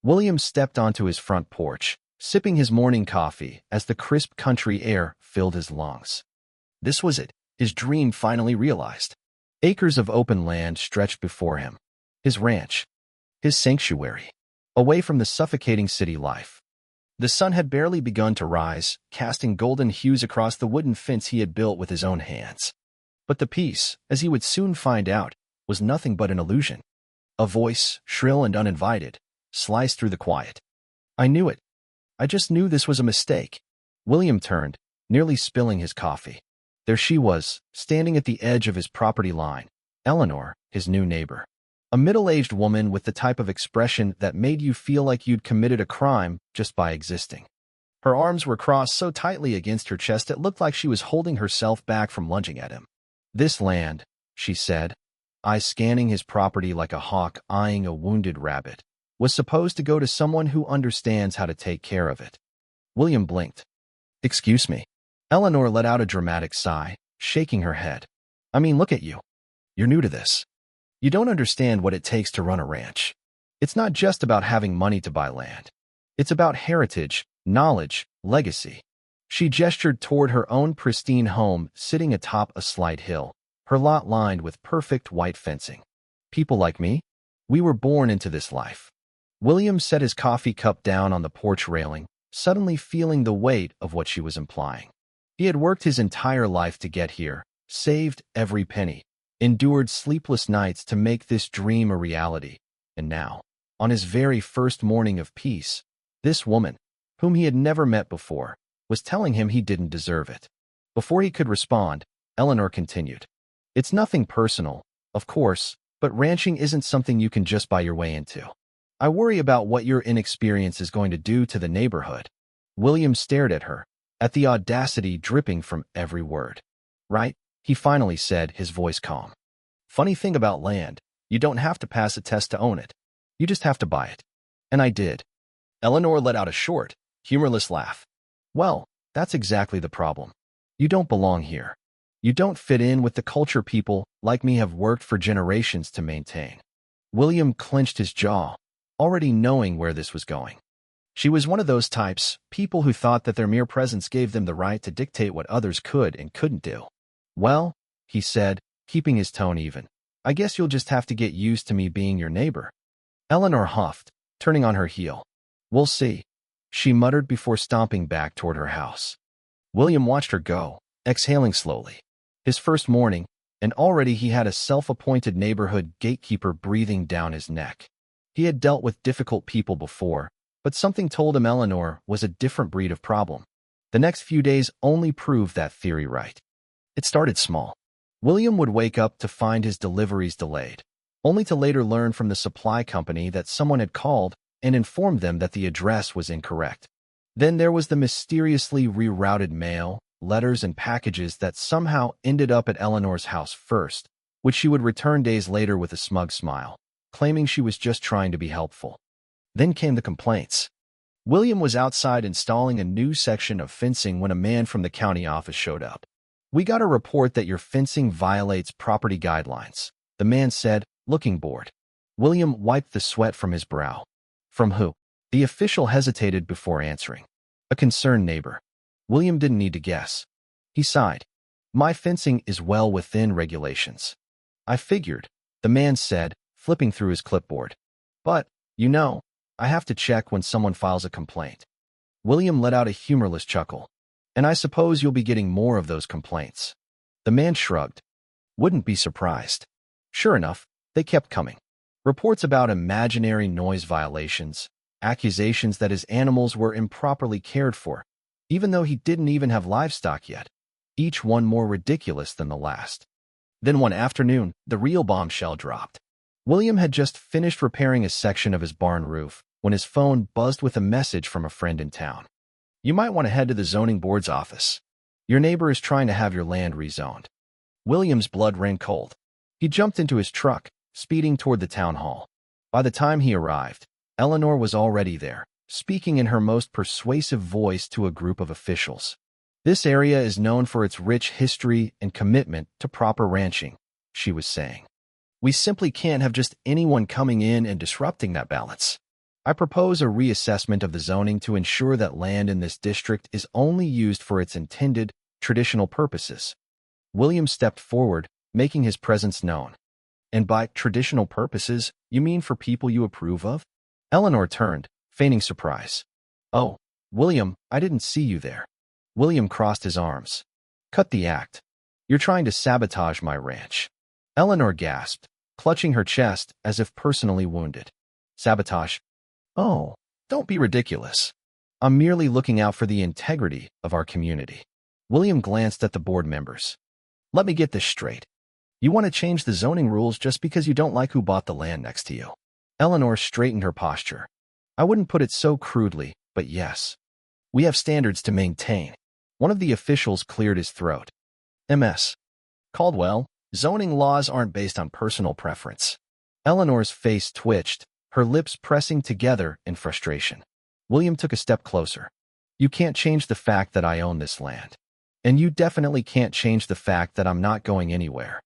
William stepped onto his front porch, sipping his morning coffee as the crisp country air filled his lungs. This was it, his dream finally realized. Acres of open land stretched before him. His ranch. His sanctuary. Away from the suffocating city life. The sun had barely begun to rise, casting golden hues across the wooden fence he had built with his own hands. But the peace, as he would soon find out, was nothing but an illusion. A voice, shrill and uninvited, sliced through the quiet. I knew it. I just knew this was a mistake. William turned, nearly spilling his coffee. There she was, standing at the edge of his property line, Eleanor, his new neighbor. A middle-aged woman with the type of expression that made you feel like you'd committed a crime just by existing. Her arms were crossed so tightly against her chest it looked like she was holding herself back from lunging at him. This land, she said, eyes scanning his property like a hawk eyeing a wounded rabbit, was supposed to go to someone who understands how to take care of it. William blinked. Excuse me. Eleanor let out a dramatic sigh, shaking her head. I mean, look at you. You're new to this. You don't understand what it takes to run a ranch. It's not just about having money to buy land. It's about heritage, knowledge, legacy. She gestured toward her own pristine home sitting atop a slight hill, her lot lined with perfect white fencing. People like me? We were born into this life. William set his coffee cup down on the porch railing, suddenly feeling the weight of what she was implying. He had worked his entire life to get here, saved every penny, endured sleepless nights to make this dream a reality, and now, on his very first morning of peace, this woman, whom he had never met before, was telling him he didn't deserve it. Before he could respond, Eleanor continued. It's nothing personal, of course, but ranching isn't something you can just buy your way into. I worry about what your inexperience is going to do to the neighborhood. William stared at her, at the audacity dripping from every word. Right? He finally said, his voice calm. Funny thing about land, you don't have to pass a test to own it. You just have to buy it. And I did. Eleanor let out a short, humorless laugh. Well, that's exactly the problem. You don't belong here. You don't fit in with the culture people like me have worked for generations to maintain. William clenched his jaw, already knowing where this was going. She was one of those types, people who thought that their mere presence gave them the right to dictate what others could and couldn't do. Well, he said, keeping his tone even, I guess you'll just have to get used to me being your neighbor. Eleanor huffed, turning on her heel. We'll see, she muttered before stomping back toward her house. William watched her go, exhaling slowly. His first morning, and already he had a self-appointed neighborhood gatekeeper breathing down his neck. He had dealt with difficult people before, but something told him Eleanor was a different breed of problem. The next few days only proved that theory right. It started small. William would wake up to find his deliveries delayed, only to later learn from the supply company that someone had called and informed them that the address was incorrect. Then there was the mysteriously rerouted mail, letters and packages that somehow ended up at Eleanor's house first, which she would return days later with a smug smile, claiming she was just trying to be helpful. Then came the complaints. William was outside installing a new section of fencing when a man from the county office showed up. We got a report that your fencing violates property guidelines, the man said, looking bored. William wiped the sweat from his brow. From who? The official hesitated before answering. A concerned neighbor. William didn't need to guess. He sighed. My fencing is well within regulations. I figured, the man said, flipping through his clipboard. But, you know, I have to check when someone files a complaint. William let out a humorless chuckle. And I suppose you'll be getting more of those complaints. The man shrugged. Wouldn't be surprised. Sure enough, they kept coming. Reports about imaginary noise violations, accusations that his animals were improperly cared for, even though he didn't even have livestock yet, each one more ridiculous than the last. Then one afternoon, the real bombshell dropped. William had just finished repairing a section of his barn roof when his phone buzzed with a message from a friend in town. You might want to head to the zoning board's office. Your neighbor is trying to have your land rezoned. William's blood ran cold. He jumped into his truck, speeding toward the town hall. By the time he arrived, Eleanor was already there, speaking in her most persuasive voice to a group of officials. This area is known for its rich history and commitment to proper ranching, she was saying. We simply can't have just anyone coming in and disrupting that balance. I propose a reassessment of the zoning to ensure that land in this district is only used for its intended, traditional purposes. William stepped forward, making his presence known. And by traditional purposes, you mean for people you approve of? Eleanor turned, feigning surprise. Oh, William, I didn't see you there. William crossed his arms. Cut the act. You're trying to sabotage my ranch. Eleanor gasped, clutching her chest as if personally wounded. Sabotage? Oh, don't be ridiculous. I'm merely looking out for the integrity of our community. William glanced at the board members. Let me get this straight. You want to change the zoning rules just because you don't like who bought the land next to you. Eleanor straightened her posture. I wouldn't put it so crudely, but yes. We have standards to maintain. One of the officials cleared his throat. MS. Caldwell, zoning laws aren't based on personal preference. Eleanor's face twitched, her lips pressing together in frustration. William took a step closer. You can't change the fact that I own this land. And you definitely can't change the fact that I'm not going anywhere.